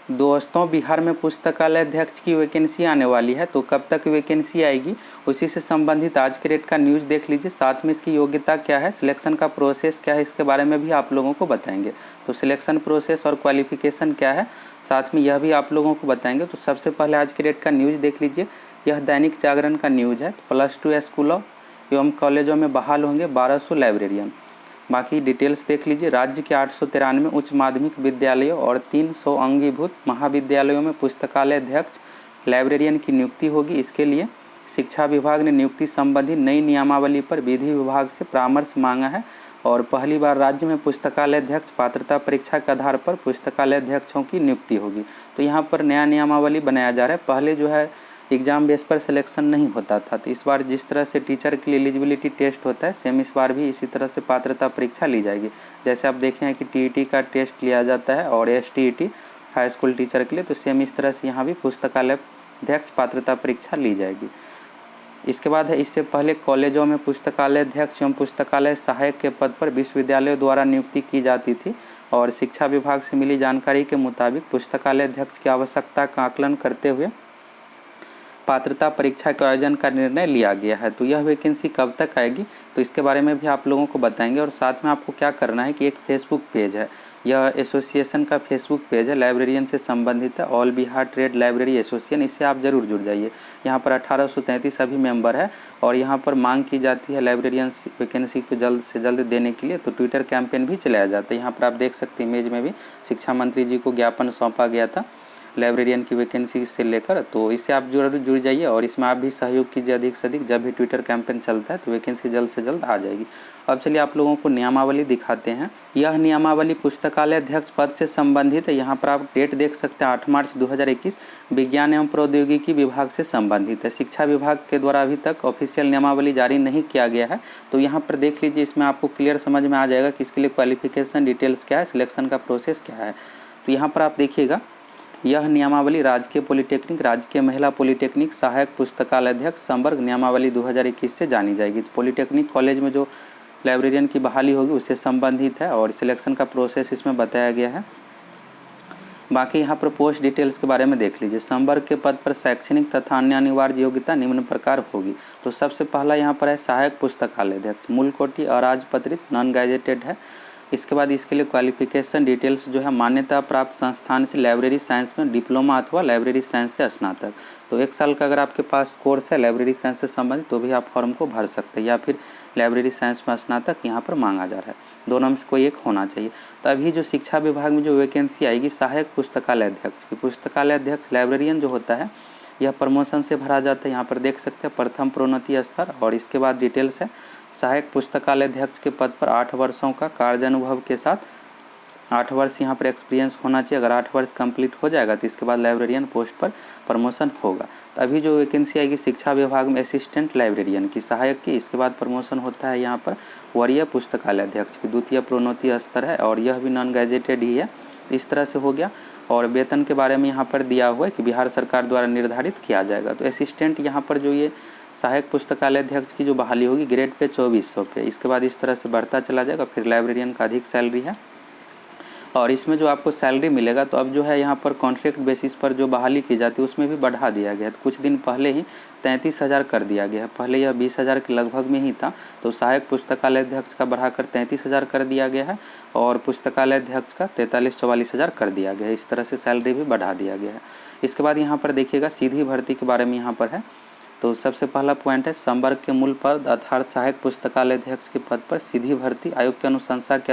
दोस्तों, बिहार में पुस्तकालय अध्यक्ष की वैकेंसी आने वाली है, तो कब तक वैकेंसी आएगी उसी से संबंधित आज के डेट का न्यूज़ देख लीजिए। साथ में इसकी योग्यता क्या है, सिलेक्शन का प्रोसेस क्या है, इसके बारे में भी आप लोगों को बताएंगे। तो सिलेक्शन प्रोसेस और क्वालिफिकेशन क्या है, साथ में यह भी आप लोगों को बताएंगे। तो सबसे पहले आज के डेट का न्यूज़ देख लीजिए। यह दैनिक जागरण का न्यूज़ है। +2 स्कूलों एवं कॉलेजों में बहाल होंगे 1200 लाइब्रेरियन। बाकी डिटेल्स देख लीजिए। राज्य के 893 उच्च माध्यमिक विद्यालयों और 300 अंगीभूत महाविद्यालयों में पुस्तकालय अध्यक्ष लाइब्रेरियन की नियुक्ति होगी। इसके लिए शिक्षा विभाग ने नियुक्ति संबंधी नई नियमावली पर विधि विभाग से परामर्श मांगा है और पहली बार राज्य में पुस्तकालय अध्यक्ष पात्रता परीक्षा के आधार पर पुस्तकालय अध्यक्षों की नियुक्ति होगी। तो यहाँ पर नया नियमावली बनाया जा रहा है। पहले जो है एग्ज़ाम बेस पर सिलेक्शन नहीं होता था, तो इस बार जिस तरह से टीचर के लिए एलिजिबिलिटी टेस्ट होता है, सेम इस बार भी इसी तरह से पात्रता परीक्षा ली जाएगी। जैसे आप देखें हैं कि टीईटी का टेस्ट लिया जाता है और एसटीईटी हाई स्कूल टीचर के लिए, तो सेम इस तरह से यहाँ भी पुस्तकालय अध्यक्ष पात्रता परीक्षा ली जाएगी। इसके बाद है, इससे पहले कॉलेजों में पुस्तकालय अध्यक्ष एवं पुस्तकालय सहायक के पद पर विश्वविद्यालयों द्वारा नियुक्ति की जाती थी और शिक्षा विभाग से मिली जानकारी के मुताबिक पुस्तकालय अध्यक्ष की आवश्यकता का आकलन करते हुए पात्रता परीक्षा के आयोजन का निर्णय लिया गया है। तो यह वैकेंसी कब तक आएगी, तो इसके बारे में भी आप लोगों को बताएंगे। और साथ में आपको क्या करना है कि एक फेसबुक पेज है, यह एसोसिएशन का फेसबुक पेज है, लाइब्रेरियन से संबंधित है, all Bihar trade library association. इससे आप जरूर जुड़ जाइए। यहाँ पर 1833 अभी मेंबर है और यहाँ पर मांग की जाती है लाइब्रेरियन वैकेंसी को जल्द से जल्द देने के लिए। तो ट्विटर कैंपेन भी चलाया जाता है। यहाँ पर आप देख सकते हैं इमेज में भी शिक्षा मंत्री जी को ज्ञापन सौंपा गया था लाइब्रेरियन की वैकेंसी से लेकर। तो इससे आप जरूर जुड़ जाइए और इसमें आप भी सहयोग कीजिए अधिक से अधिक। जब भी ट्विटर कैंपेन चलता है तो वैकेंसी जल्द से जल्द आ जाएगी। अब चलिए आप लोगों को नियमावली दिखाते हैं। यह नियमावली पुस्तकालय अध्यक्ष पद से संबंधित है। यहाँ पर आप डेट देख सकते हैं 8 मार्च 2021। विज्ञान एवं प्रौद्योगिकी विभाग से संबंधित है। शिक्षा विभाग के द्वारा अभी तक ऑफिशियल नियमावली जारी नहीं किया गया है। तो यहाँ पर देख लीजिए, इसमें आपको क्लियर समझ में आ जाएगा कि इसके लिए क्वालिफिकेशन डिटेल्स क्या है, सिलेक्शन का प्रोसेस क्या है। तो यहाँ पर आप देखिएगा, यह नियमावली राजकीय पॉलिटेक्निक, राजकीय महिला पॉलिटेक्निक, सहायक पुस्तकालय अध्यक्ष संवर्ग नियमावली 2021 से जानी जाएगी। तो पॉलिटेक्निक कॉलेज में जो लाइब्रेरियन की बहाली होगी उससे संबंधित है और सिलेक्शन का प्रोसेस इसमें बताया गया है। बाकी यहाँ पर पोस्ट डिटेल्स के बारे में देख लीजिए। संवर्ग के पद पर शैक्षणिक तथा अन्य अनिवार्य योग्यता निम्न प्रकार होगी। तो सबसे पहला यहाँ पर है सहायक पुस्तकालय अध्यक्ष, मूल कोटि अराजपत्रित नॉन गैजेटेड है। इसके बाद इसके लिए क्वालिफिकेशन डिटेल्स जो है, मान्यता प्राप्त संस्थान से लाइब्रेरी साइंस में डिप्लोमा अथवा लाइब्रेरी साइंस से स्नातक। तो 1 साल का अगर आपके पास कोर्स है लाइब्रेरी साइंस से संबंधित तो भी आप फॉर्म को भर सकते हैं, या फिर लाइब्रेरी साइंस में स्नातक यहाँ पर मांगा जा रहा है। दोनों में से कोई एक होना चाहिए। तो अभी जो शिक्षा विभाग में जो वैकेंसी आएगी सहायक पुस्तकालय अध्यक्ष की, पुस्तकालय अध्यक्ष लाइब्रेरियन जो होता है यह प्रमोशन से भरा जाता है। यहाँ पर देख सकते हैं प्रथम प्रोन्नति स्तर। और इसके बाद डिटेल्स है, सहायक पुस्तकालय अध्यक्ष के पद पर 8 वर्षों का कार्य अनुभव के साथ 8 वर्ष यहाँ पर एक्सपीरियंस होना चाहिए। अगर 8 वर्ष कंप्लीट हो जाएगा तो इसके बाद लाइब्रेरियन पोस्ट पर प्रमोशन होगा। तो अभी जो वैकेंसी आएगी शिक्षा विभाग में असिस्टेंट लाइब्रेरियन की, सहायक की, इसके बाद प्रमोशन होता है यहाँ पर वरीय पुस्तकालय अध्यक्ष की, द्वितीय प्रोन्नति स्तर है और यह भी नॉन गैजेटेड ही है। इस तरह से हो गया। और वेतन के बारे में यहाँ पर दिया हुआ है कि बिहार सरकार द्वारा निर्धारित किया जाएगा। तो असिस्टेंट यहाँ पर जो ये सहायक पुस्तकालय अध्यक्ष की जो बहाली होगी ग्रेड पे 2400 पे, इसके बाद इस तरह से बढ़ता चला जाएगा। फिर लाइब्रेरियन का अधिक सैलरी है और इसमें जो आपको सैलरी मिलेगा, तो अब जो है यहाँ पर कॉन्ट्रैक्ट बेसिस पर जो बहाली की जाती है उसमें भी बढ़ा दिया गया है। तो कुछ दिन पहले ही 33,000 कर दिया गया है। पहले यह 20,000 के लगभग में ही था, तो सहायक पुस्तकालय अध्यक्ष का बढ़ाकर 33,000 कर दिया गया है और पुस्तकालय अध्यक्ष का 43-44,000 कर दिया गया है। इस तरह से सैलरी भी बढ़ा दिया गया है। इसके बाद यहाँ पर देखिएगा सीधी भर्ती के बारे में यहाँ पर है। तो सबसे पहला पॉइंट है, संवर्ग के मूल पद अर्थात सहायक पुस्तकालय अध्यक्ष के पद पर सीधी भर्ती आयोग की अनुशंसा के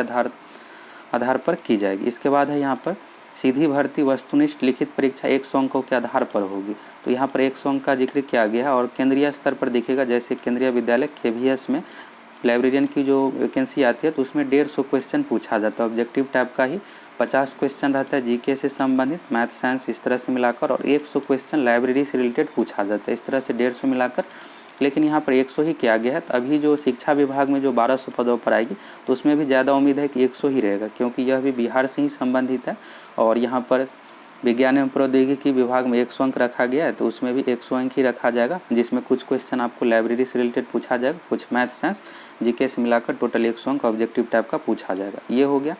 आधार पर की जाएगी। इसके बाद है यहाँ पर सीधी भर्ती वस्तुनिष्ठ लिखित परीक्षा 100 अंकों के आधार पर होगी। तो यहाँ पर 100 अंक का जिक्र किया गया है। और केंद्रीय स्तर पर देखिएगा, जैसे केंद्रीय विद्यालय KVS में लाइब्रेरियन की जो वैकेंसी आती है तो उसमें 150 क्वेश्चन पूछा जाता है। ऑब्जेक्टिव टाइप का ही 50 क्वेश्चन रहता है जीके से संबंधित, मैथ साइंस इस तरह से मिलाकर, और 100 क्वेश्चन लाइब्रेरी से रिलेटेड पूछा जाता है। इस तरह से 150 मिलाकर, लेकिन यहाँ पर 100 ही किया गया है। तो अभी जो शिक्षा विभाग में जो 1200 पदों पर आएगी तो उसमें भी ज़्यादा उम्मीद है कि 100 ही रहेगा, क्योंकि यह भी बिहार से ही संबंधित है। और यहाँ पर विज्ञान एवं प्रौद्योगिकी विभाग में 100 अंक रखा गया है, तो उसमें भी 100 अंक ही रखा जाएगा, जिसमें कुछ क्वेश्चन आपको लाइब्रेरी से रिलेटेड पूछा जाएगा, कुछ मैथ साइंस जीके से मिलाकर टोटल 100 अंक ऑब्जेक्टिव टाइप का पूछा जाएगा। ये हो गया।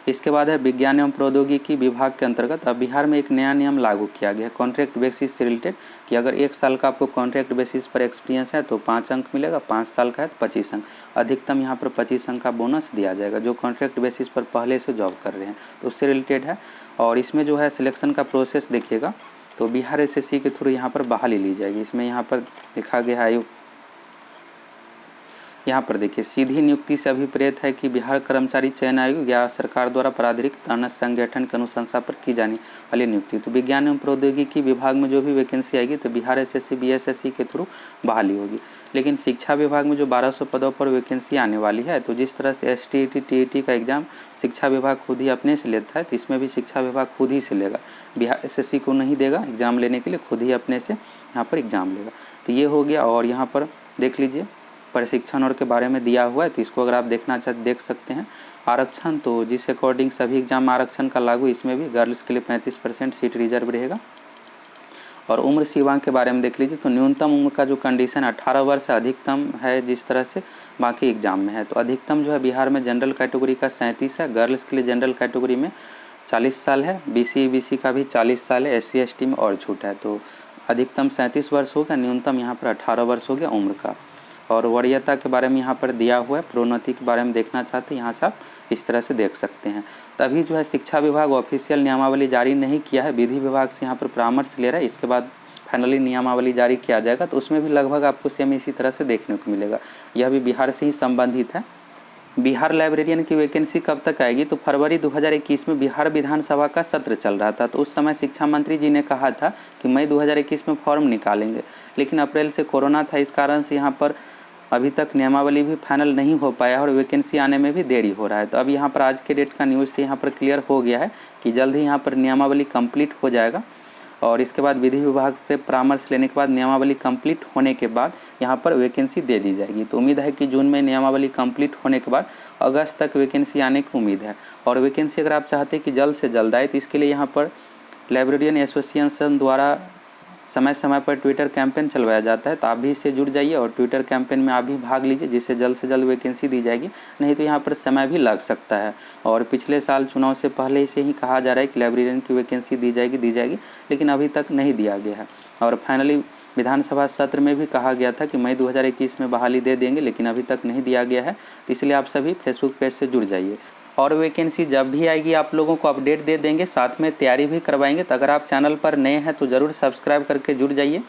इसके बाद है विज्ञान एवं प्रौद्योगिकी विभाग के अंतर्गत अब बिहार में एक नया नियम लागू किया गया है कॉन्ट्रैक्ट बेसिस से रिलेटेड, कि अगर 1 साल का आपको कॉन्ट्रैक्ट बेसिस पर एक्सपीरियंस है तो 5 अंक मिलेगा, 5 साल का है तो 25 अंक, अधिकतम यहाँ पर 25 अंक का बोनस दिया जाएगा जो कॉन्ट्रैक्ट बेसिस पर पहले से जॉब कर रहे हैं, तो उससे रिलेटेड है। और इसमें जो है सिलेक्शन का प्रोसेस देखिएगा तो बिहार एसएससी के थ्रू यहाँ पर बहाली ली जाएगी। इसमें यहाँ पर लिखा गया है, यहाँ पर देखिए सीधी नियुक्ति से अभिप्रेत है कि बिहार कर्मचारी चयन आयोग या सरकार द्वारा प्राधिकृत अन्य संगठन के अनुशंसा पर की जाने वाली नियुक्ति। तो विज्ञान एवं प्रौद्योगिकी विभाग में जो भी वैकेंसी आएगी तो बिहार एसएससी बीएसएससी के थ्रू बहाली होगी। लेकिन शिक्षा विभाग में जो 1200 पदों पर वैकेंसी आने वाली है, तो जिस तरह से एसटीईटी टीईटी का एग्जाम शिक्षा विभाग खुद ही अपने से लेता है, तो इसमें भी शिक्षा विभाग खुद ही से लेगा, बिहार एसएससी को नहीं देगा एग्ज़ाम लेने के लिए, खुद ही अपने से यहाँ पर एग्ज़ाम लेगा। तो ये हो गया। और यहाँ पर देख लीजिए प्रशिक्षण और के बारे में दिया हुआ है, तो इसको अगर आप देखना चाहते देख सकते हैं। आरक्षण तो जिस अकॉर्डिंग सभी एग्जाम आरक्षण का लागू, इसमें भी गर्ल्स के लिए 35% सीट रिजर्व रहेगा। और उम्र सीमा के बारे में देख लीजिए तो न्यूनतम उम्र का जो कंडीशन 18 वर्ष है, अधिकतम है जिस तरह से बाकी एग्जाम में है। तो अधिकतम जो है बिहार में जनरल कैटेगरी का 37 है, गर्ल्स के लिए जनरल कैटेगरी में 40 साल है, बीसी का भी 40 साल है, SC ST में और छूट है। तो अधिकतम 37 वर्ष हो गया, न्यूनतम यहाँ पर 18 वर्ष हो गया उम्र का। और वरीयता के बारे में यहाँ पर दिया हुआ है, प्रोन्नति के बारे में देखना चाहते हैं यहाँ से आप इस तरह से देख सकते हैं। तभी जो है शिक्षा विभाग ऑफिशियल नियमावली जारी नहीं किया है, विधि विभाग से यहाँ पर परामर्श ले रहा है, इसके बाद फाइनली नियमावली जारी किया जाएगा। तो उसमें भी लगभग आपको सेम इसी तरह से देखने को मिलेगा, यह भी बिहार से ही संबंधित है। बिहार लाइब्रेरियन की वैकेंसी कब तक आएगी, तो फरवरी 2021 में बिहार विधानसभा का सत्र चल रहा था, तो उस समय शिक्षा मंत्री जी ने कहा था कि मई 2021 में फॉर्म निकालेंगे, लेकिन अप्रैल से कोरोना था, इस कारण से यहाँ पर अभी तक नियमावली भी फाइनल नहीं हो पाया और वैकेंसी आने में भी देरी हो रहा है। तो अब यहाँ पर आज के डेट का न्यूज़ से यहाँ पर क्लियर हो गया है कि जल्द ही यहाँ पर नियमावली कंप्लीट हो जाएगा और इसके बाद विधि विभाग से परामर्श लेने के बाद नियमावली कंप्लीट होने के बाद यहाँ पर वैकेंसी दे दी जाएगी। तो उम्मीद है कि जून में नियमावली कंप्लीट होने के बाद अगस्त तक वैकेंसी आने की उम्मीद है। और वैकेंसी अगर आप चाहते हैं कि जल्द से जल्द आए तो इसके लिए यहाँ पर लाइब्रेरियन एसोसिएशन द्वारा समय समय पर ट्विटर कैंपेन चलवाया जाता है, तो आप भी इससे जुड़ जाइए और ट्विटर कैंपेन में आप भी भाग लीजिए, जिससे जल्द से जल्द वैकेंसी दी जाएगी। नहीं तो यहाँ पर समय भी लग सकता है। और पिछले साल चुनाव से पहले से ही कहा जा रहा है कि लाइब्रेरियन की वैकेंसी दी जाएगी, लेकिन अभी तक नहीं दिया गया है। और फाइनली विधानसभा सत्र में भी कहा गया था कि मई 2021 में बहाली दे देंगे, लेकिन अभी तक नहीं दिया गया है। इसलिए आप सभी फेसबुक पेज से जुड़ जाइए और वैकेंसी जब भी आएगी आप लोगों को अपडेट दे देंगे, साथ में तैयारी भी करवाएंगे। तो अगर आप चैनल पर नए हैं तो ज़रूर सब्सक्राइब करके जुड़ जाइए।